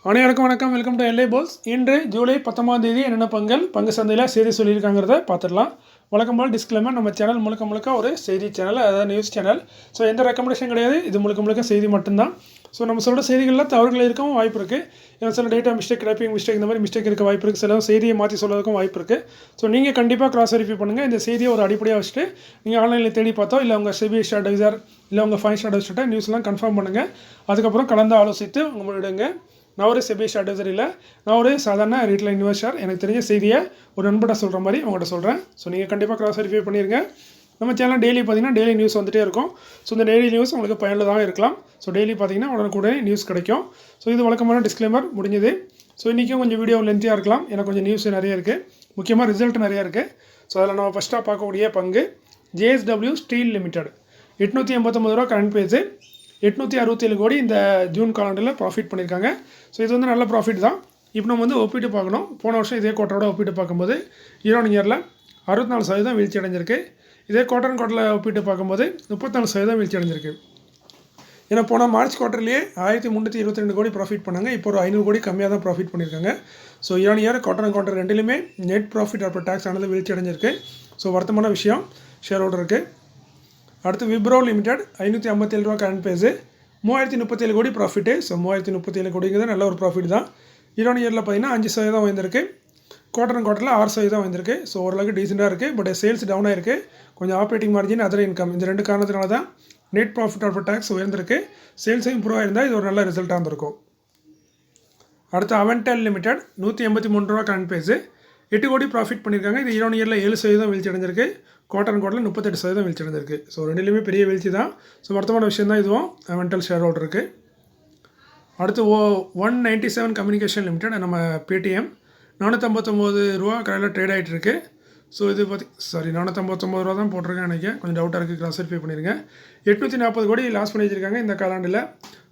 அனைவருக்கும் வணக்கம். Welcome to எல்ஐ போல்ஸ். இன்று ஜூலை 19ஆம் தேதி என்னென்ன பங்கு சந்தையில் செய்தி சொல்லியிருக்காங்கிறத பார்த்துடலாம். வழக்கம் போல் டிஸ்க்ளைமர், நம்ம சேனல் முழுக்க ஒரு செய்தி சேனல், அதாவது நியூஸ் சேனல். ஸோ எந்த ரெக்கமெண்டேஷன் கிடையாது, இது முழுக்க செய்தி மட்டும்தான். ஸோ நம்ம சொல்கிற செய்திகளில் தவறுகள் இருக்கவும் வாய்ப்பு இருக்குது. ஏன்னா சில டேட்டா மிஸ்டேக், டைப்பிங் மிஸ்டேக், இந்த மாதிரி மிஸ்டேக் இருக்க வாய்ப்பு இருக்குது. சில செய்தியை மாற்றி சொல்கிறதுக்கும் வாய்ப்பு இருக்குது. ஸோ நீங்கள் கண்டிப்பாக கிராஸ் வெரிஃபை பண்ணுங்கள். இந்த செய்தியை ஒரு அடிப்படையாக வச்சுட்டு நீங்கள் ஆன்லைனில் தேடி பார்த்தோ, இல்லை உங்கள் செபி அட்வைசர், இல்லை உங்கள் ஃபைனான்ஸ் அட்வைசர்கிட்ட நியூஸ்லாம் கன்ஃபார்ம் பண்ணுங்கள். அதுக்கப்புறம் கலந்து ஆலோசித்து உங்களிடுங்க. நான் ஒரு செபி அட்வைசர் இல்லை, நான் ஒரு சாதாரண ரீட்டைல் இன்வெஸ்டர். எனக்கு தெரிஞ்ச செய்தியை ஒரு நண்பர்கிட்ட சொல்கிற மாதிரி உங்கள்கிட்ட சொல்கிறேன். ஸோ நீங்கள் கண்டிப்பாக கிராஸ் வெரிஃபை பண்ணிடுங்க. நம்ம சேனல் டெய்லி பார்த்தீங்கன்னா டெய்லி நியூஸ் வந்துகிட்டே இருக்கும். ஸோ இந்த டெய்லி நியூஸ் உங்களுக்கு பயனுள்ளதாக இருக்கலாம். ஸோ டெய்லி பார்த்தீங்கன்னா உடனுக்குடனே நியூஸ் கிடைக்கும். ஸோ இது வழக்கமான டிஸ்க்ளைமர் முடிஞ்சது. ஸோ இன்றைக்கும் கொஞ்சம் வீடியோ லென்த்தியாக இருக்கலாம், எனக்கு கொஞ்சம் நியூஸ் நிறைய இருக்குது, முக்கியமாக ரிசல்ட் நிறைய இருக்குது. ஸோ அதில் நம்ம ஃபஸ்ட்டாக பார்க்கக்கூடிய பங்கு JSW ஸ்டீல் லிமிடெட். 889 ரூபா கரண்ட் பேஜ், 867 கோடி இந்த ஜூன் காலண்டரில் ப்ராஃபிட் பண்ணியிருக்காங்க. ஸோ இது வந்து நல்ல ப்ராஃபிட் தான். இப்போ நம்ம வந்து ஒப்பிட்டு பார்க்கணும். போன வருஷம் இதே குவார்ட்டரோட ஒப்பிட்டு பார்க்கும்போது இயர் 64% வீழ்ச்சி அடைஞ்சிருக்கு. இதே குவார்ட்டரில் ஒப்பிட்டு பார்க்கும்போது 34% வீழ்ச்சி அடைஞ்சிருக்கு. ஏன்னா போன மார்ச் குவார்ட்டர்லேயே 1322 கோடி ப்ராஃபிட் பண்ணாங்க. இப்போ ஒரு 500 கோடி கம்மியாக தான் ப்ராஃபிட் பண்ணியிருக்காங்க. ஸோ இயர் குவார்ட்டர் ரெண்டுலேயுமே நெட் ப்ராஃபிட் ஆஃப்டர் டேக்ஸ் ஆனது வீழ்ச்சி அடைஞ்சிருக்கு. ஸோ வருத்தமான விஷயம் ஷேர் ஹோல்டருக்கு. அடுத்து விப்ரோ லிமிடெட் 557 ரூபா கரண்ட் பேஜ், 3037 கோடி ப்ராஃபிட்டு. ஸோ 3037 கோடிங்கிறது நல்ல ஒரு ப்ராஃபிட் தான். இயரில் பார்த்தீங்கன்னா 5% வந்திருக்கு. குவார்ட்டரில் 6% வந்திருக்கு. ஸோ ஓரளவுக்கு டீசெண்டாக இருக்குது. பட் சேல்ஸ் டவுன் ஆகிருக்கு. கொஞ்சம் ஆப்ரேட்டிங் மார்ஜின், அதர் இன்கம், இந்த ரெண்டு காரணத்தினால தான் நெட் ப்ராஃபிட் ஆஃப்டர் டேக்ஸ் உயர்ந்திருக்கு. சேல்ஸும் இம்ப்ரூவ் ஆகிருந்தால் இது ஒரு நல்ல ரிசல்ட்டாக இருந்திருக்கும். அடுத்து அவென்டெல் லிமிடெட் 183 ரூபா கரண்ட் பேஜ், 8 கோடி ப்ராஃபிட் பண்ணியிருக்காங்க. இது இயரில் 7% வீழ்ச்சி அடைஞ்சிருக்கு. குவார்ட்டரில் 38% வீழ்ச்சி அடைஞ்சிருக்கு. ஸோ ரெண்டுலேயுமே பெரிய வீழ்ச்சி தான். ஸோ வருத்தமான விஷயம் தான் இதுவும் அவென்டெல் ஷேர் ஹோல்டருக்கு. அடுத்து 197 கம்யூனிகேஷன் லிமிடெட், நம்ம பேடிஎம் 459 ரூபா கடையில் ட்ரேட் ஆகிட்டு இருக்கு. ஸோ இது 459 ரூபா தான் போட்டிருக்கேன் நினைக்கிறேன், கொஞ்சம் டவுட்டாக இருக்குது, கிராஸ் வெரிஃபை பண்ணிடுங்க. 840 கோடி லாஸ் பண்ணி வச்சுருக்காங்க இந்த காலாண்டில்.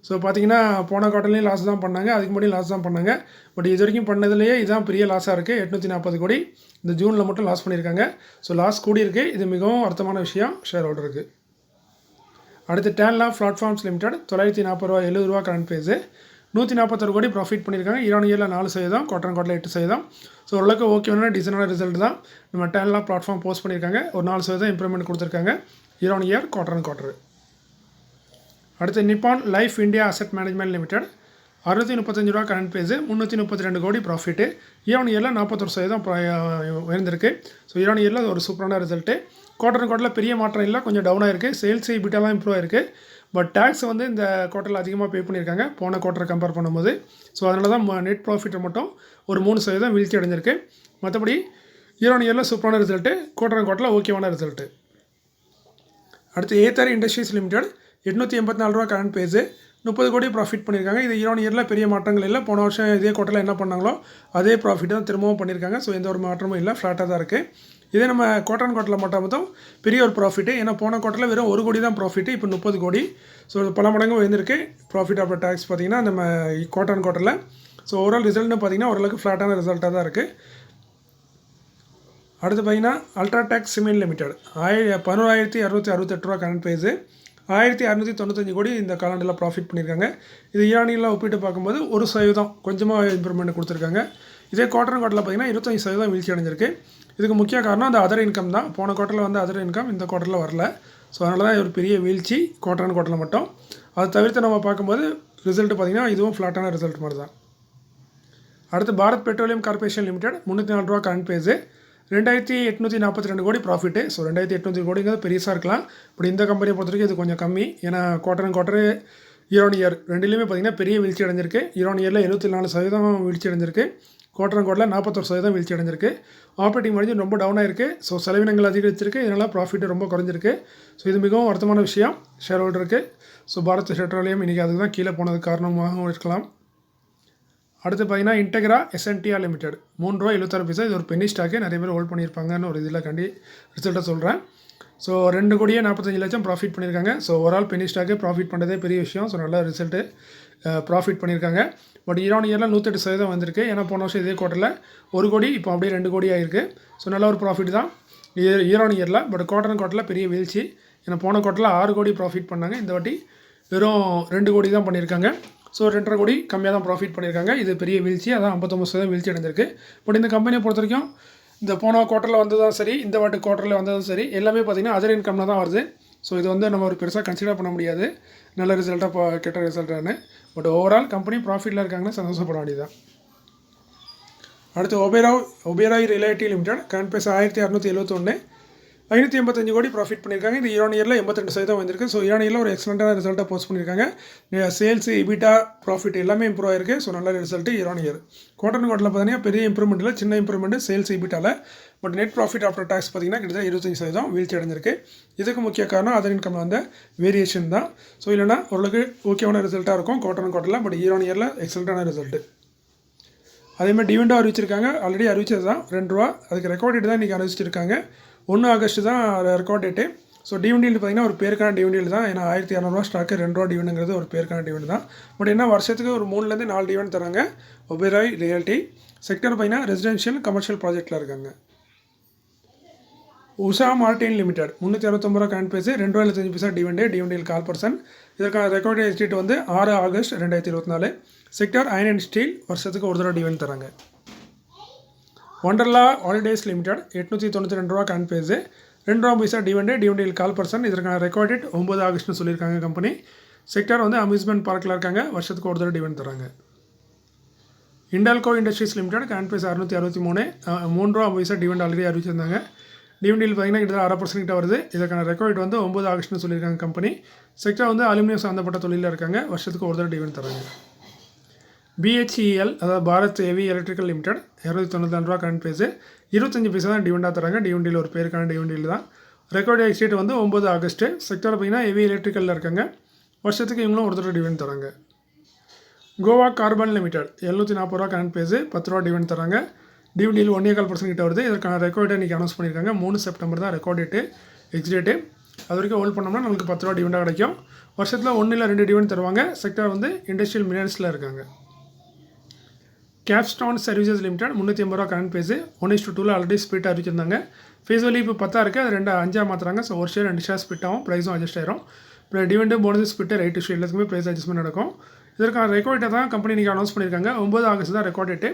ஸோ பார்த்தீங்கன்னா போன குவார்ட்டர்லேயும் லாஸ் தான் பண்ணாங்க, அதுக்கு முன்னாடி லாஸ் தான் பண்ணாங்க. பட் இது வரைக்கும் பண்ணதுலேயே இதுதான் பெரிய லாஸாக இருக்குது. 840 கோடி இந்த ஜூனில் மட்டும் லாஸ் பண்ணியிருக்காங்க. ஸோ லாஸ் கூடியிருக்கு. இது மிகவும் வருத்தமான விஷயம் ஷேர் ஹோல்டருக்கு. அடுத்து டேன்லா பிளாட்ஃபார்ம்ஸ் லிமிடெட் 940 ரூபா 70 ரூபா கரண்ட் பேஜ், 141 கோடி ப்ராஃபிட் பண்ணியிருக்காங்க. இயரில் 4%, குவார்ட்டரில் 8%. ஸோ ஓரளவுக்கு ஓகேவான டீசெண்டான ரிசல்ட் தான் நம்ம டேன்லா பிளாட்ஃபார்ம் போஸ்ட் பண்ணியிருக்காங்க. ஒரு 4% இம்ப்ரூவ்மெண்ட் கொடுத்துருக்காங்க இயர் குவார்ட்டர். அடுத்து Nippon Life India Asset Management Limited 635 ரூபா கரண்ட் பேஜ், 332 கோடி ப்ராஃபிட்டு. இயரில் 41% உயர்ந்திருக்கு. ஸோ இயரில் அது ஒரு சூப்பரான ரிசல்ட்டு. குவார்ட்டரில் பெரிய மாற்றம் இல்லை, கொஞ்சம் டவுனாக இருக்குது. சேல்ஸ் பிட்டாலாம் இம்ப்ரூவ் ஆயிருக்கு. பட் டேக்ஸ் வந்து இந்த குவார்ட்டரில் அதிகமாக பே பண்ணியிருக்காங்க போன குவார்ட்டரை கம்பேர் பண்ணும்போது. ஸோ அதனால தான் நெட் ப்ராஃபிட்டை மட்டும் ஒரு 3% வீழ்ச்சி அடைஞ்சிருக்கு. மற்றபடி இயரில் சூப்பரான ரிசல்ட்டு, குவார்ட்டரில் ஓகேவான ரிசல்ட்டு. அடுத்து ஏத்தர் இண்டஸ்ட்ரீஸ் லிமிடெட் 884 ரூபா கரண்ட் பேஜ், 30 கோடி ப்ராஃபிட் பண்ணியிருக்காங்க. இது இயரில் பெரிய மாற்றங்கள் இல்லை. போன வருஷம் இதே குவார்ட்டரில் என்ன பண்ணாங்களோ அதே ப்ராஃபிட் தான் திரும்பவும் பண்ணியிருக்காங்க. ஸோ எந்த ஒரு மாற்றமும் இல்லை, ஃப்ளாட்டாக தான் இருக்குது. இதே நம்ம குவார்ட்டரில் மட்டும் பெரிய ஒரு ப்ராஃபிட்டு. ஏன்னா போன குவார்ட்டரில் வெறும் 1 கோடி தான் ப்ராஃபிட்டு, இப்போ 30 கோடி. ஸோ பல மடங்கு உயர்ந்திருக்கு ப்ராஃபிட் ஆஃப்டர் டேக்ஸ் பார்த்திங்கன்னா நம்ம குவார்ட்டரில். ஸோ ஓவரால் ரிசல்ட்னு பார்த்திங்கன்னா ஓரளவுக்கு ஃப்ளாட்டான ரிசல்ட்டாக தான் இருக்குது. அடுத்து பார்த்திங்கன்னா அல்ட்ராடெக் சிமெண்ட் லிமிடெட் 11,668 ரூபா கரண்ட் பேஜ், 1,695 கோடி இந்த காலாண்டில் ப்ராஃபிட் பண்ணியிருக்காங்க. இது இயரில் ஒப்பிட்டு பார்க்கும்போது 1% கொஞ்சமாக இம்ப்ரூவ்மெண்ட் கொடுத்துருக்காங்க. இதே குவார்ட்டரில் பார்த்திங்கன்னா 25% வீழ்ச்சி அடைஞ்சிருக்கு. இதுக்கு முக்கிய காரணம் அந்த அதர் இன்கம் தான். போன குவார்ட்டரில் வந்து அதர் இன்கம் இந்த குவார்ட்டரில் வரல. ஸோ அதனால தான் ஒரு பெரிய வீழ்ச்சி குவார்ட்டரில் மட்டும். அதை தவிர்த்து நம்ம பார்க்கும்போது ரிசல்ட்டு பார்த்திங்கன்னா இதுவும் ஃப்ளாட்டான ரிசல்ட் மாதிரி தான். அடுத்து பாரத் பெட்ரோலியம் கார்பரேஷன் லிமிடெட் 304 ரூபா கரண்ட் பேஜ், 2,842 கோடி ப்ராஃபிட்டு. ஸோ 2,800 கோடிங்கிறது பெருசாக இருக்கலாம். பட் இந்த கம்பெனியை பொறுத்த வரைக்கும் இது கொஞ்சம் கம்மி. ஏன்னா குவார்ட்டர் இயர் ரெண்டுலேயுமே பார்த்திங்கன்னா பெரிய வீழ்ச்சி அடைஞ்சிருக்கு. இயரில் 74% வீழ்ச்சி அடைஞ்சிருக்கு. குவார்ட்டரில் 41% வீழ்ச்சி அடைஞ்சிருக்கு. ஆப்ரேட்டிங் மார்ஜின் ரொம்ப டவுன் ஆயிருக்கு. ஸோ செலவினங்கள் அதிகரிச்சிருக்கு. இதனால் ப்ராஃபிட் ரொம்ப குறைஞ்சிருக்கு. ஸோ இது மிகவும் வருத்தமான விஷயம் ஷேர் ஹோல்டருக்கு. ஸோ பாரத் பெட்ரோலியம் இன்றைக்கி அதுக்கு தான் கீழே போனதுக்கு காரணமாகவும் இருக்கலாம். அடுத்து பார்த்திங்கன்னா இன்டெக்ரா எஸ்என்டிஆர் லிமிடெட் 3 ரூபா 76 இது ஒரு பென்னி ஸ்டாக்கு, நிறைய பேர் ஹோல்ட் பண்ணியிருப்பாங்கன்னு ஒரு இதில் ரிசல்ட்டை சொல்கிறேன். ஸோ 2 கோடியே 45 லட்சம் ப்ராஃபிட் பண்ணியிருக்காங்க. So overall penny stock profit பண்ணுறதே பெரிய விஷயம். ஸோ நல்ல ரிசல்ட்டு ப்ராஃபிட் பண்ணியிருக்காங்க. பட் இயரில் 108% வந்திருக்கு. ஏன்னா போன வருஷம் இதே குவார்ட்டரில் 1 கோடி, இப்போ அப்படியே 2 கோடி ஆகிருக்கு. ஸோ நல்ல ஒரு ப்ராஃபிட் தான் இயரில். பட் குவார்ட்டரில் பெரிய வீழ்ச்சி. ஏன்னா போன குவார்ட்டரில் 6 கோடி ப்ராஃபிட் பண்ணாங்க. இந்த வாட்டி வெறும் 2 கோடி தான் பண்ணியிருக்காங்க. ஸோ 2.5 கோடி கம்மியாக தான் ப்ராஃபிட் பண்ணியிருக்காங்க. இது பெரிய வீழ்ச்சி, அதான் 59% வீழ்ச்சி அடைந்திருக்கு. பட் இந்த கம்பெனியை பொறுத்த வரைக்கும் இந்த போன குவார்ட்டரில் வந்ததும் சரி, இந்த வாட்டி குவார்ட்டரில் வந்ததும் சரி, எல்லாமே பார்த்திங்கன்னா அதர் இன்கம்ல தான் வருது. ஸோ இது வந்து நம்ம ஒரு பெருசாக கன்சிடர் பண்ண முடியாது நல்ல ரிசல்ட்டாக கெட்ட ரிசல்ட்டானு. பட் ஓவரால் கம்பெனி ப்ராஃபிட்டில் இருக்காங்கன்னா சந்தோஷப்பட வேண்டியதான். அடுத்து Oberoi relative limited current price 1671, 585 கோடி ப்ராஃபிட் பண்ணியிருக்காங்க. இது இயர் ஆன் இயரில் 82% வந்திருக்கு. ஸோ இயர் ஆன் இயரில் ஒரு எக்ஸலண்ட்டான ரிசல்ட்டாக போஸ்ட் பண்ணியிருக்காங்க. சேல்ஸ், இபிட்டா, ப்ராஃபிட் எல்லாமே இம்ப்ரூவ் ஆயிருக்கு. ஸோ நல்ல result year on year. Quarter பார்த்தீங்கன்னா பெரிய இம்ப்ரூவ்மெண்ட் இல்லை, சின்ன இம்ப்ரூவ்மெண்ட் சேல்ஸ், இபிட்டாவில். But net profit after tax பார்த்தீங்கன்னா கிட்டத்தட்ட 25% வீழ்ச்சி அடைஞ்சிருக்கு. இதுக்கு முக்கிய காரணம் அதர் இன்கம் வந்த வேரியேஷன் தான். ஸோ இல்லைனா ஓரளவுக்கு ஓகேவான ரிசல்ட்டாக இருக்கும் குவார்ட்டரில். பட் இயர் ஆன் இயரில் எக்ஸலண்ட்டான ரிசல்ட்டு. அதேமாதிரி டிவிடெண்டும் அறிவிச்சிருக்காங்க. ஆல்ரெடி அறிவிச்சது தான் ₹2. அதுக்கு ரெக்கார்ட் டேட் தான் இன்றைக்கி அறிவிச்சிருக்காங்க. 1 ஆகஸ்ட் தான் ரெக்கார்ட் டேட்டு. ஸோ டிவிடெண்ட் பார்த்திங்கன்னா ஒரு பேருக்கான டிவிடெண்ட் தான். ஏன்னா ₹1200 ஸ்டாக்கு ₹2 டிவிடெண்டுங்கிறது ஒரு பேருக்கான டிவிடெண்ட் தான். பட் என்ன வருஷத்துக்கு ஒரு 3லேருந்து 4 டிவிடெண்ட் தராங்க. ஒபேராய் ரியாலிட்டி செக்டர் பார்த்திங்கன்னா ரெசிடென்ஷியல் கமர்ஷியல் ப்ராஜெக்டில் இருக்காங்க. உஷா மார்டின் லிமிடெட் 369 ரூபா கரண்ட் ப்ரைஸ், ₹2.75 டிவிடெண்ட் 4%. இதற்கான ரெக்கார்ட் டேட் வந்து 6 August 2024. Sector iron and Steeles வருஷத்துக்கு ஒரு தடவை டிவிடெண்ட் தராங்க. ஒண்டர்லா ஹாலிடேஸ் லிமிடெட் 892 ரூபா கரண்ட் ப்ரைஸ், ₹2 டிவிடெண்ட் 4%. இதற்கான ரெக்கார்ட் டேட் 9 ஆகஸ்ட்னு சொல்லியிருக்காங்க கம்பெனி. செக்டர் வந்து அம்யூஸ்மெண்ட் பார்க்கில் இருக்காங்க. வருஷத்துக்கு ஒரு தடவை டிவிடெண்ட் தராங்க. Hindalco Industries Limited current price 663, ₹3.50 dividend already அறிவிச்சிருந்தாங்க. டிவிடெண்ட் பார்த்தீங்கன்னா கிட்டத்தட்ட 1/2% வருது. இதற்கான ரெக்கார்ட் வந்து 9 ஆகஸ்ட்னு சொல்லியிருக்காங்க கம்பெனி. செக்டர் வந்து அலுமினியம் சம்மந்தப்பட்ட தொழிலில் இருக்காங்க. வருஷத்துக்கு ஒரு தடவை டிவிடெண்ட் தராங்க. BHEL அதாவது பாரத் ஹெவி எலக்ட்ரிக்கல் லிமிடெட் 294 ரூபா கரண்ட் ப்ரைஸ், 25% தான் டிவிடெண்டாக தராங்க. டிவிடெண்டில் ஒரு பேருக்கான டிவிடெண்ட் தான். ரெக்கார்ட் டேட் வந்து 9 ஆகஸ்ட்டு. செக்டர் பார்த்தீங்கன்னா ஹெவி எலக்ட்ரிக்கலில் இருக்காங்க. வருஷத்துக்கு இவங்களும் ஒரு தடவை டிவிடெண்ட் தராங்க. கோவா கார்பன் லிமிடெட் 740 ரூபா கரண்ட் ப்ரைஸ், ₹10 டிவிடெண்ட் தராங்க. டிவிடெண்ட் 1.25% கிட்ட வருது. இதற்கான ரெக்கார்ட் இன்றைக்கி அனௌன்ஸ் பண்ணியிருக்காங்க. 3 செப்டம்பர் தான் ரெக்கார்ட் டேட்டு, எக்ஸ்டேட்டு. அது வரைக்கும் ஹோல்ட் பண்ணோம்னா நமக்கு ₹10 டிவிடெண்டாக கிடைக்கும். வருஷத்தில் 1 இல்லை 2 டிவிடெண்ட் தருவாங்க. செக்டர் வந்து இண்டஸ்ட்ரியல் மினரல்ஸில் இருக்காங்க. கேப்ஸ்டோன் சர்வீசஸ் லிமிடெட் 380 ரூபா கரண்ட் ப்ரைஸ், 1:2 ஆல்ரெடி ஸ்பிட் அறிவிச்சிருந்தாங்க. ஃபேஸ் வேல்யூ இப்போ 10 இருக்குது, அது 5 மாற்றுறாங்க. ஸோ ஒரு ஷேர் 2 ஷேர் ஸ்பிட் ஆகும், ப்ரைஸும் அட்ஜஸ்ட் ஆயிரும். இப்போ dividend bonus split right issue எல்லாத்துக்குமே ப்ரைஸ் அட்ஜஸ்ட்மெண்ட் நடக்கும். இதற்கான ரெக்கார்ட் டேட் தான் கம்பெனி இன்றைக்கி அனௌன்ஸ் பண்ணியிருக்காங்க. 9 ஆகஸ்ட் தான் ரெக்கார்ட் டேட்டு.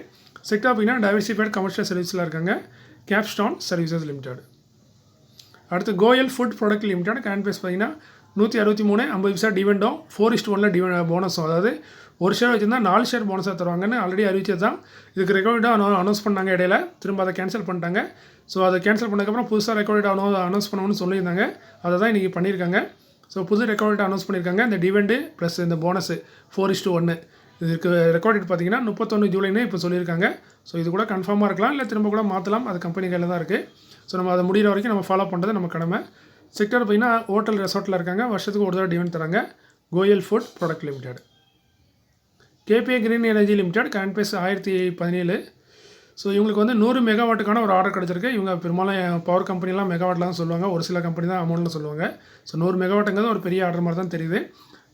செக்டர் பார்த்தீங்கன்னா டைவர்சிஃபைட் கமர்ஷியல் சர்வீஸில் இருக்காங்க. Capstone Services Limited. அடுத்து Goyal food product Limited current price பார்த்தீங்கன்னா 163, 50% டிவிடெண்டும் 4:1 போனஸும். அதாவது ஒரு ஷேர் வச்சுருந்தா 4 ஷேர் போனஸாக தருவாங்கன்னு ஆல்ரெடி அறிவிச்சது தான். இதுக்கு ரெக்கார்டாக அனௌன்ஸ் பண்ணாங்க இடையில, திரும்ப அதை கேன்சல் பண்ணிட்டாங்க. ஸோ அதை கேன்சல் பண்ணதுக்கப்புறம் புதுசாக ரெக்கார்டாக அனௌன்ஸ் பண்ணணும்னு சொல்லியிருந்தாங்க. அதை தான் இன்றைக்கி பண்ணியிருக்காங்க. ஸோ புது ரெக்கார்டாக அனௌன்ஸ் பண்ணியிருக்காங்க. இந்த டிவிடெண்டு ப்ளஸ் இந்த போனஸு 4:1 இதுக்கு ரெக்கார்ட் பார்த்தீங்கன்னா 31 ஜூலைன்னு இப்போ சொல்லியிருக்காங்க. ஸோ இது கூட கன்ஃபார்மாக இருக்கலாம், இல்லை திரும்ப கூட மாற்றலாம். அது கம்பெனி கையில் தான் இருக்குது. ஸோ நம்ம அதை முடிகிற வரைக்கும் நம்ம ஃபாலோ பண்ணுறது நம்ம கடமை. செக்டர் பார்த்தீங்கன்னா ஹோட்டல் ரெசார்ட்டில் இருக்காங்க. வருஷத்துக்கு ஒரு தடவை டிவிடெண்ட் தராங்க. Goyal food product limited. KPA green energy limited current price 1017. So இவங்களுக்கு வந்து 100 மெகாவாட்டுக்கான ஒரு ஆர்டர் கிடச்சிருக்கு. இவங்க பெரும்பாலும் பவர் கம்பெனிலாம் மெகாவாட்டில் தான் சொல்லுவாங்க, ஒரு சில கம்பெனி தான் அமௌண்ட்டில் சொல்லுவாங்க. ஸோ 100 மெகாவாட்டுங்கிறது ஒரு பெரிய ஆர்டர் மாதிரி தான் தெரியுது.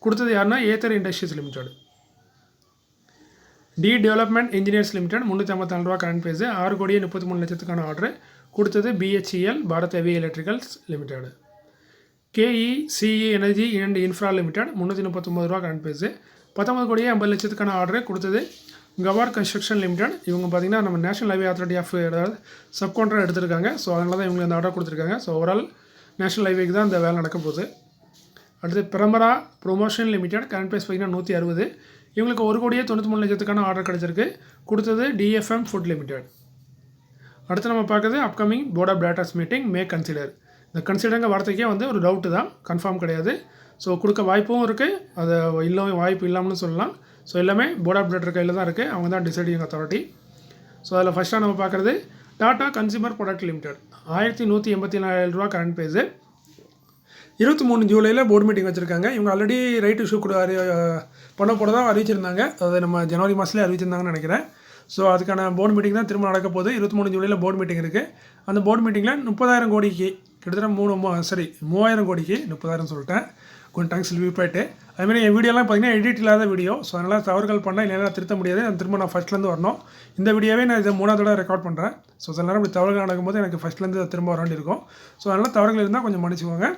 கொடுத்தது யாருன்னா Aether industries limited. Dee development engineers limited 354 ரூபா கரண்ட் ப்ரைஸ், 6,33 லட்சத்துக்கான ஆர்டர் கொடுத்தது. BHEL Bharat heavy electricals limited. KECE energy and infra limited 339 ரூபா கரண்ட் ப்ரைஸ், 19,50 லட்சத்துக்கான ஆர்டர் கொடுத்தது. கவார் கன்ஸ்ட்ரக்ஷன் லிமிடெட் இவங்க பார்த்திங்கன்னா நம்ம national highway authority of subcontract எடுத்திருக்காங்க. ஸோ அதனால தான் இவங்க அந்த ஆர்டர் கொடுத்துருக்காங்க. ஸோ ஓவரால் நேஷனல் ஹைவேக்கு தான் இந்த வேலை நடக்க போகுது. அடுத்து பிரமரா ப்ரொமோஷன் லிமிடெட் கரண்ட் ப்ரைஸ் பார்த்திங்கன்னா 160. இவங்களுக்கு 1,93 லட்சத்துக்கான ஆர்டர் கிடச்சிருக்கு. கொடுத்தது DFM ஃபுட் லிமிடெட். அடுத்து நம்ம பார்க்குறது upcoming board of directors meeting may consider. இந்த கன்சிடருங்க வார்த்தைக்கே வந்து ஒரு டவுட்டு தான், கன்ஃபார்ம் கிடையாது. ஸோ கொடுக்க வாய்ப்பும் இருக்குது, அது வாய்ப்பு இல்லாமல்னு சொல்லலாம். ஸோ எல்லாமே போர்ட் ஆஃப் டைரக்டர் கையில் தான் இருக்குது, அவங்க தான் டிசைடிங் அத்தாரிட்டி. ஸோ அதில் ஃபஸ்ட்டாக நம்ம பார்க்குறது டாடா கன்சியூமர் ப்ராடக்ட் லிமிடெட் 1184 ரூபா கரண்ட் ப்ரைஸு. 23 ஜூலையில் போர்டு மீட்டிங் வச்சுருக்காங்க. இவங்க ஆல்ரெடி ரைட் இஷ்யூ கூட பண்ண போட தான் அறிவிச்சிருந்தாங்க. அதை நம்ம ஜனவரி மாதத்துலேயே அறிவிச்சிருந்தாங்கன்னு நினைக்கிறேன். ஸோ அதுக்கான போர்டு மீட்டிங் தான் திரும்ப நடக்க போகுது. 23 ஜூலையில் போர்டு மீட்டிங் இருக்குது. அந்த போர்டு மீட்டிங்கில் 30,000 கோடிக்கு கிட்டத்தட்ட 3000 கோடிக்கு 30,000 சொல்லிட்டேன், கொஞ்சம் டைம் ஸ்லிப் போயிட்டு. அதுமாதிரி என் வீடியோலாம் பார்த்தீங்கன்னா எடிட் இல்லாத வீடியோ. ஸோ அதனால் தவறுகள் பண்ணால் என்னால் திருத்த முடியாது. திரும்ப நான் ஃபஸ்ட்லேருந்து வரணும். இந்த வீடியோவே நான் இதை 3வது தடவை ரெக்கார்ட் பண்ணுறேன். ஸோ சில நேரம் இப்படி தவறுகள் நடக்கும்போது எனக்கு ஃபஸ்ட்லேருந்து திரும்ப வர வேண்டியிருக்கும். ஸோ அதனால் தவறுகள் இருந்தால் கொஞ்சம் மன்னிச்சுக்கோங்க.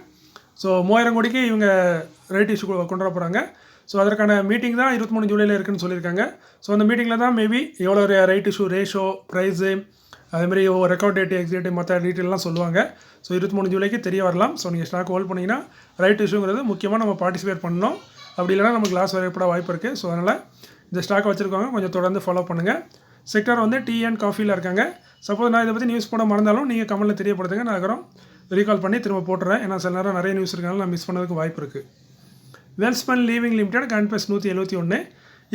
ஸோ 3000 கோடிக்கு இவங்க ரைட் இஷ்யூ கொண்டு வர போகிறாங்க. ஸோ அதற்கான மீட்டிங் தான் 23 ஜூலையில் இருக்குதுன்னு சொல்லியிருக்காங்க. ஸோ அந்த மீட்டிங்கில் தான் மேபி எவ்வளோ ரைட் இஷ்யூ ரேஷோ ப்ரைஸு அதேமாதிரி ரெக்கார்ட் டேட்டு எக்ஸிட் மற்ற டீட்டெயிலாம் சொல்லுவாங்க. ஸோ 23 ஜூலைக்கு தெரிய வரலாம். ஸோ நீங்கள் ஸ்டாக் ஹோல்ட் பண்ணிங்கன்னா ரைட் இஷ்யூங்கிறது முக்கியமாக நம்ம பார்ட்டிசிபேட் பண்ணணும். அப்படி இல்லைனா நமக்கு லாஸ் ஏற்பட வாய்ப்பு இருக்குது. ஸோ அதனால் இந்த ஸ்டாக் வச்சுருக்கவங்க கொஞ்சம் தொடர்ந்து ஃபாலோ பண்ணுங்கள். செக்டர் வந்து டீ அண்ட் காஃபியில் இருக்காங்க. சப்போஸ் நான் இதை பற்றி நியூஸ் போட மறந்தாலும் நீங்கள் கமெண்ட்டில் தெரியப்படுத்துங்க. நான் அப்புறம் ரீகால் பண்ணி திரும்ப போட்டுறேன். ஏன்னா சில நேரம் நிறைய நியூஸ் இருக்கனால நான் மிஸ் பண்ணதுக்கு வாய்ப்பு இருக்குது. வெல்ஸ்பன் லீவிங் லிமிடெட் கான்பிஎஸ் 171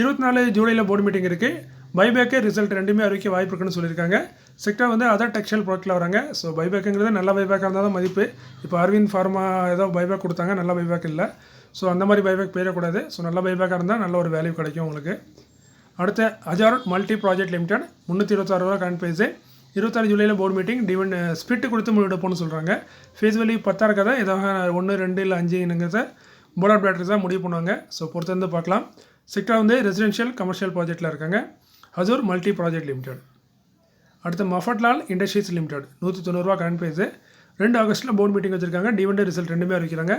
24 ஜூலையில் போர்டு மீட்டிங் இருக்குது. பைபேக்கு ரிசல்ட் ரெண்டுமே அறிவிக்க வாய்ப்பு இருக்குன்னு சொல்லியிருக்காங்க. செக்டர் வந்து அதர் டெக்ஸ்டைல் ப்ராடக்ட்டில் வராங்க. ஸோ பைபேக்குங்கிறது நல்ல பைபேக்காக இருந்தால் தான் மதிப்பு. இப்போ அரவிந்த் ஃபார்மா ஏதோ பைபேக் கொடுத்தாங்க, நல்ல பைபேக் இல்லை. ஸோ அந்த மாதிரி பைபேக் போயிடக்கூடாது. ஸோ நல்ல பைபேக்காக இருந்தால் நல்ல ஒரு வேல்யூ கிடைக்கும் உங்களுக்கு. அடுத்த அஜார் மல்டி ப்ராஜெக்ட் லிமிடெட் 326 ரூபா கான்பிஎஸ் 26 ஜூலையில் போர்டு மீட்டிங் டிவெண்ட் ஸ்பிட் கொடுத்து முடிவெடுப்போம்னு சொல்கிறாங்க. ஃபேஸ் வேல்யூ 10 இருக்காத ஏதாவது 1, 2 இல்லை 5ங்கிறத போர்ட் ஆஃப் டைரக்டர்ஸ் தான் முடிவு பண்ணுவாங்க. ஸோ பொறுத்திருந்து பார்க்கலாம். செக்டர் வந்து ரெசிடென்ஷியல் கமர்ஷியல் ப்ராஜெக்ட்டில் இருக்காங்க. Azure multi project limited. அடுத்து மஃபட்லால் இண்டஸ்ட்ரீஸ் லிமிடெட் 190 ரூபா கான்பிஎஸ் 2 ஆகஸ்ட்டில் போர்டு மீட்டிங் வச்சுருக்காங்க. டிவெண்ட் ரிசல்ட் ரெண்டுமே அறிவிக்கிறாங்க.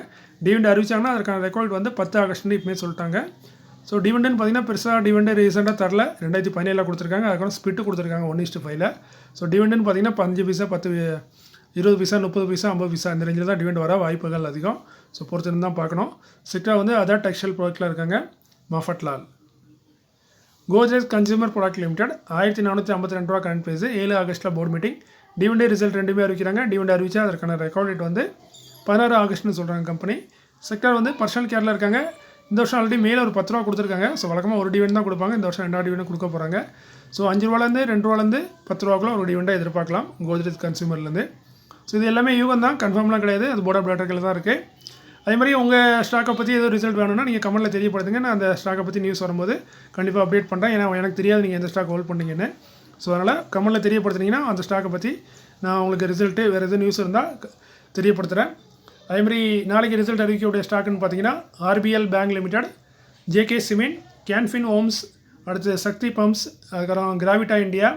டிவெண்ட் அறிவிச்சாங்கன்னா அதற்கான ரெக்கார்ட் வந்து 10 ஆகஸ்ட்னு இப்போமே சொல்லிட்டாங்க. ஸோ டிவெண்டுன்னு பார்த்தீங்கன்னா பெருசாக டிவெண்டு ரீசெண்டாக தரல. 2017 கொடுத்துருக்காங்க. அதுக்கான ஸ்பிட்டு கொடுத்துருக்காங்க 1:5. ஸோ டிவெண்டுன்னு பார்த்தீங்கன்னா 5 பைசா 10 20 பைசா 30 பைசா 50 பைசா இந்த ரேஞ்சில் தான் டிவெண்ட் வர வாய்ப்புகள் அதிகம். ஸோ பொறுத்திருந்து தான் பார்க்கணும். செக்டர் வந்து அதர் டெக்ஸ்டைல் ப்ராடக்ட்டில் இருக்காங்க. Mafatlal. Godrej consumer product limited 1452 ரூபா கான்பிஎஸ் 7 ஆகஸ்ட்டில் போர்டு மீட்டிங் டிவெண்ட் ரிசல்ட் ரெண்டுமே அறிவிக்கிறாங்க. டிவெண்ட் அறிவிச்சா அதற்கான ரெக்கார்ட் டேட் வந்து 16 ஆகஸ்ட்னு சொல்கிறாங்க கம்பெனி. செக்டர் வந்து பர்சனல் கேரில் இருக்காங்க. இந்த வருஷம் ஆல்ரெடி மேலே ஒரு 10 ரூபா கொடுத்துருக்காங்க. ஸோ வழக்கமாக ஒரு டிவெண்ட் தான் கொடுப்பாங்க. இந்த வருஷம் 2 டிவெண்ட் கொடுக்க போகிறாங்க. ஸோ 5 ரூபாலேருந்து 2 ரூபாலேருந்து 10 ரூபாக்குள்ள ஒரு டிவெண்ட்டாக எதிர்பார்க்கலாம் கோத்ரேஜ் கன்சியூமர்லேருந்து. ஸோ இது எல்லாமே யூகம் தான், கன்ஃபார்ம்லாம் கிடையாது. அது போர்ட் ஆஃப் டைரக்டர்ஸில் தான் இருக்குது. அதே மாதிரி உங்கள் ஸ்டாக்கை பற்றி ஏதோ ரிசல்ட் வேணும்னா நீங்கள் கமெண்ட்டில் தெரியப்படுத்துங்க. நான் அந்த ஸ்டாக்கை பற்றி நியூஸ் வரும்போது கண்டிப்பாக அப்டேட் பண்ணுறேன். ஏன்னா எனக்கு தெரியாது நீங்கள் எந்த ஸ்டாக் ஹோல்ட் பண்ணீங்கன்னு. ஸோ அதனால் கமெண்ட்டில் தெரியப்படுத்துனீங்கன்னா அந்த ஸ்டாக்கை பற்றி நான் உங்களுக்கு ரிசல்ட்டு வேறு எதுவும் நியூஸ் இருந்தால் தெரியப்படுத்துகிறேன். அதேமாதிரி நாளைக்கு ரிசல்ட் அறிவிக்கக்கூடிய ஸ்டாக்குன்னு பார்த்தீங்கன்னா RBL Bank Limited, JK Cement, Can Fin Homes, அடுத்து சக்தி பம்ப்ஸ், அதுக்கப்புறம் Gravita India,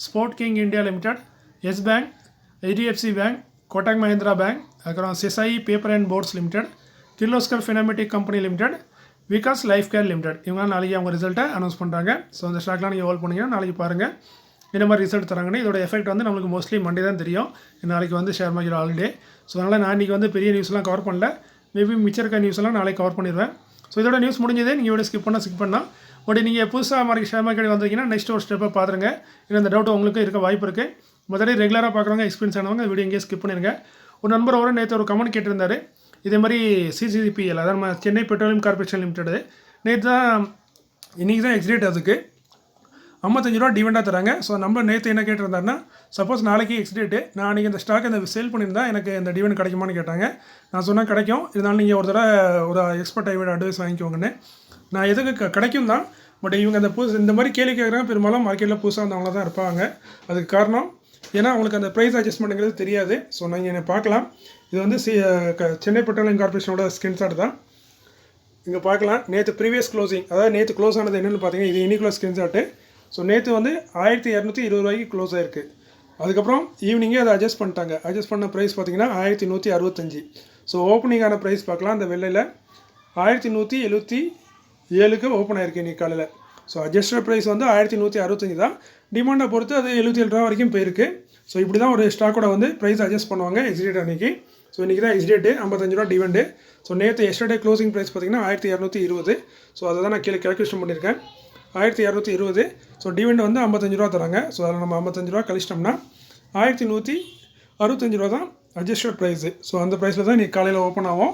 Sport King India Limited, Yes Bank, HDFC Bank, Kotak Mahindra Bank, அதுக்கப்புறம் Seshasayee Paper and Boards Limited, Kirloskar Pneumatic Company Limited, Vikas Life Care Limited இவங்க நாளைக்கு அவங்க ரிசல்ட்டை அனௌன்ஸ் பண்ணுறாங்க. ஸோ அந்த ஸ்டாக்லாம் நீங்கள் ஹோல்ட் பண்ணிங்கன்னா நாளைக்கு பாருங்கள் இந்த மாதிரி ரிசல்ட் தராங்கன்னு. இதோட எஃபெக்ட் வந்து நம்மளுக்கு மோஸ்ட்லி மண்டே தான் தெரியும். நாளைக்கு வந்து ஷேர் மார்க்கெட் ஹாலிடே. ஸோ அதனால் நான் இன்றைக்கி வந்து பெரிய நியூஸ்லாம் கவர் பண்ணல. மேபி மிச்சம் இருக்க நியூஸ்லாம் நாளைக்கு கவர் பண்ணிடுவேன். ஸோ இதோட நியூஸ் முடிஞ்சதே நீங்கள் வீடியோ ஸ்கிப் பண்ணால் பட் நீங்கள் புதுசாக ஷேர் மார்க்கெட் வந்தீங்கன்னா நெக்ஸ்ட் ஒரு ஸ்டெப்பை பார்த்துருங்க. இல்லை இந்த டவுட் உங்களுக்கு இருக்க வாய்ப்பு இருக்குது. முதல்ல ரெகுலராக பார்க்குறவங்க எக்ஸ்பீரியன்ஸ் ஆனவங்க வீடியோ எங்கேயே ஸ்கிப் பண்ணிடுங்க. ஒரு நண்பர் நேற்று ஒரு கமெண்ட் கேட்டிருந்தார். இதே மாதிரி CCPL அதாவது நம்ம சென்னை பெட்ரோலியம் கார்பரேஷன் லிமிடெட் நேற்று தான் இன்றைக்கி தான் எக்ஸ்டேட் அதுக்கு 55 ரூபா டிவெண்டாக தராங்க. ஸோ நம்ம நேற்று என்ன கேட்டிருந்தாருன்னா சப்போஸ் நாளைக்கு எக்ஸ்டேட்டு நான் அன்றைக்கி இந்த ஸ்டாக் இந்த சேல் பண்ணியிருந்தா எனக்கு இந்த டிவெண்ட் கிடைக்குமான்னு கேட்டாங்க. நான் சொன்னால் கிடைக்கும். இருந்தாலும் நீங்கள் ஒரு தடவை ஒரு எக்ஸ்பர்ட் அட்வைஸ் வாங்கிக்கோங்கன்னு. நான் எதுக்கு கிடைக்கும் தான். பட் இவங்க அந்த இந்த மாதிரி கேள்வி கேட்குறாங்க. பெரும்பாலும் மார்க்கெட்டில் புதுசாக வந்தவங்கள தான் இருப்பாங்க. அதுக்கு காரணம் ஏன்னா அவங்களுக்கு அந்த ப்ரைஸ் அட்ஜஸ்ட்மெண்ட்டுங்கிறது தெரியாது. ஸோ நீங்கள் என்னை பார்க்கலாம். இது வந்து சென்னை பெட்ரோலியம் கார்பரேஷனோட ஸ்கிரீன்ஷாட் தான். இங்கே பார்க்கலாம். நேற்று ப்ரீவியஸ் க்ளோசிங் அதாவது நேற்று க்ளோஸ் ஆனது என்னென்னு பார்த்தீங்கன்னா இது இன்னைக்குள்ள ஸ்கிரீன்ஷாட்டு. ஸோ நேற்று வந்து 1220 ரூபாய்க்கு க்ளோஸ் ஆகிருக்கு. அதுக்கப்புறம் ஈவினிங்கே அதை அட்ஜஸ்ட் பண்ணிட்டாங்க. அட்ஜஸ்ட் பண்ண ப்ரைஸ் பார்த்தீங்கன்னா 1165. ஸோ ஓப்பனிங்கான ப்ரைஸ் பார்க்கலாம். அந்த வெள்ளையில் 1177க்கு ஓப்பன் ஆகிருக்கு இன்றைக்கி காலையில். ஸோ அட்ஜஸ்டட் ப்ரைஸ் வந்து 1165 தான். டிமாண்டை பொறுத்து அது 77 ரூபா வரைக்கும் போயிருக்கு. ஸோ இப்படி தான் ஒரு ஸ்டாக்கோட வந்து ப்ரைஸ் அட்ஜஸ்ட் பண்ணுவாங்க எக்ஸ்டேட் அன்றைக்கி. ஸோ இன்றைக்கி தான் எக்ஸ்டேட்டு 55 ரூபா டிவெண்டு. ஸோ நேற்று எஸ்டர்டே க்ளோசிங் ப்ரைஸ் பார்த்திங்கன்னா 1220. ஸோ அதை தான் நான் கீழே கேல்குலேஷன் பண்ணியிருக்கேன். 1220. ஸோ டிவெண்ட் வந்து 55 ரூபா தராங்க. ஸோ அதில் நம்ம 55 ரூபா கழிச்சிட்டோம்னா 1165 ரூபா தான் அட்ஜஸ்டட் ப்ரைஸு. ஸோ அந்த ப்ரைஸில் தான் இன்றைக்கி காலையில் ஓப்பன் ஆகும்.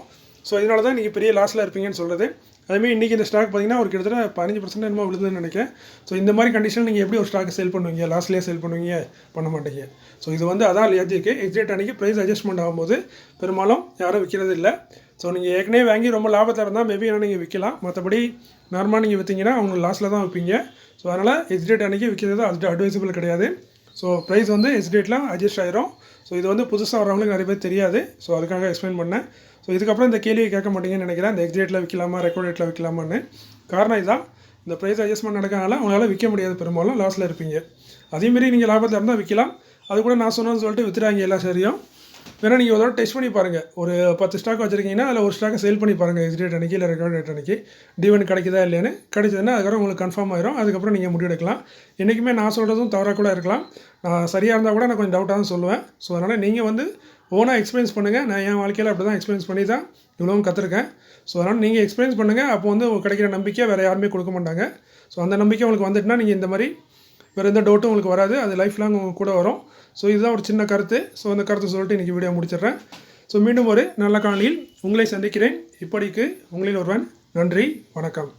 ஸோ இதனால தான் நீங்கள் பெரிய லாஸில் இருப்பீங்கன்னு சொல்கிறது. அதுமாதிரி இன்றைக்கி இந்த ஸ்டாக் பார்த்திங்கன்னா ஒரு கிட்டத்தட்ட 15% என்னமோ விழுதுன்னு நினைக்கிறேன். ஸோ இந்த மாதிரி கண்டிஷன் நீங்கள் எப்படி ஒரு ஸ்டாக்கை சேல் பண்ணுவீங்க? லாஸ்ட்லேயே சேல் பண்ணுவீங்க? பண்ண மாட்டீங்க. ஸோ இது வந்து அதான் லாஜிக்கு. எக்ஸிட் அன்றைக்கி ப்ரைஸ் அட்ஜஸ்ட்மெண்ட் ஆகும்போது பெரும்பாலும் யாரும் விற்கிறது இல்லை. ஸோ நீங்கள் ஏற்கனவே வாங்கி ரொம்ப லாபத்தில் இருந்தால் மேபி ஆனால் நீங்கள் விற்கலாம். மற்றபடி நார்மலாக நீங்கள் விற்றீங்கன்னா அவங்க லாஸில் தான் விற்பீங்க. ஸோ அதனால் எக்ஸிட் அன்றைக்கி விற்கிறது அது அட்வைசபிள் கிடையாது. ஸோ ப்ரைஸ் வந்து எக்ஸிட்லாம் அட்ஜஸ்ட் ஆகிரும். ஸோ இது வந்து புதுசாக வரவங்களுக்கு நிறைய பேர் தெரியாது. ஸோ அதுக்காக எக்ஸ்பிளைன் பண்ணேன். ஸோ இதுக்கப்புறம் இந்த கேள்வியை கேட்க மாட்டீங்கன்னு நினைக்கிறேன். இந்த எக்ஸிட்டில் விற்கலாமா ரெக்கார்ட் ரேட்டில் விற்கலாமான்னு. காரணம் இதுதான். இந்த ப்ரைஸ் அட்ஜஸ்ட்மெண்ட் நடக்கிறனால உங்களால் விற்க முடியாது. பெரும்பாலும் லாஸில் இருப்பீங்க. அதேமாரி நீங்கள் லாபத்தில் இருந்தால் விற்கலாம். அது கூட நான் சொன்னேன்னு சொல்லிட்டு விற்றுறாங்க எல்லா ஷேரையும். வேணால் நீங்கள் ஒரு தடவை டெஸ்ட் பண்ணி பாருங்கள். ஒரு 10 ஸ்டாக் வச்சுருக்கீங்கன்னா அதில் ஒரு ஸ்டாக்கை சேல் பண்ணி பாருங்கள் எக்ஸ்டேட் அன்றைக்கி இல்லை ரெக்கார்ட் டேட் அன்றைக்கி டிவன் கிடைக்குதா இல்லைன்னு. கிடைச்சதுன்னா அதுக்கப்புறம் உங்களுக்கு கன்ஃபார்ம் ஆயிரும். அதுக்கப்புறம் நீங்கள் முடிவெடுக்கலாம். என்றைக்குமே நான் சொல்கிறதும் தவறாக கூட இருக்கலாம். நான் சரியாக இருந்தால் கூட நான் கொஞ்சம் டவுட்டாக தான் சொல்லுவேன். ஸோ அதனால் நீங்கள் வந்து ஓனாக எக்ஸ்பீரியன்ஸ் பண்ணுங்கள். நான் என் வாழ்க்கையில் அப்படி தான் எக்ஸ்பீரியன்ஸ் பண்ணி தான் இவ்வளவும் கற்றுருக்கேன். ஸோ அதனால் நீங்கள் எக்ஸ்பீரியன்ஸ் பண்ணுங்கள். அப்போ வந்து கிடைக்கிற நம்பிக்கை வேறு யாருமே கொடுக்க மாட்டாங்க. ஸோ அந்த நம்பிக்கை உங்களுக்கு வந்துட்டுனா நீங்கள் இந்த மாதிரி வேறு எந்த டவுட்டும் உங்களுக்கு வராது. அது லைஃப் லாங் உங்கள் கூட வரும். ஸோ இதுதான் ஒரு சின்ன கருத்து. ஸோ அந்த கருத்தை சொல்லிட்டு இன்றைக்கி வீடியோ முடிச்சிடுறேன். ஸோ மீண்டும் ஒரு நல்ல காணொளியில் உங்களை சந்திக்கிறேன். இப்படிக்கு உங்களில் ஒருவன். நன்றி, வணக்கம்.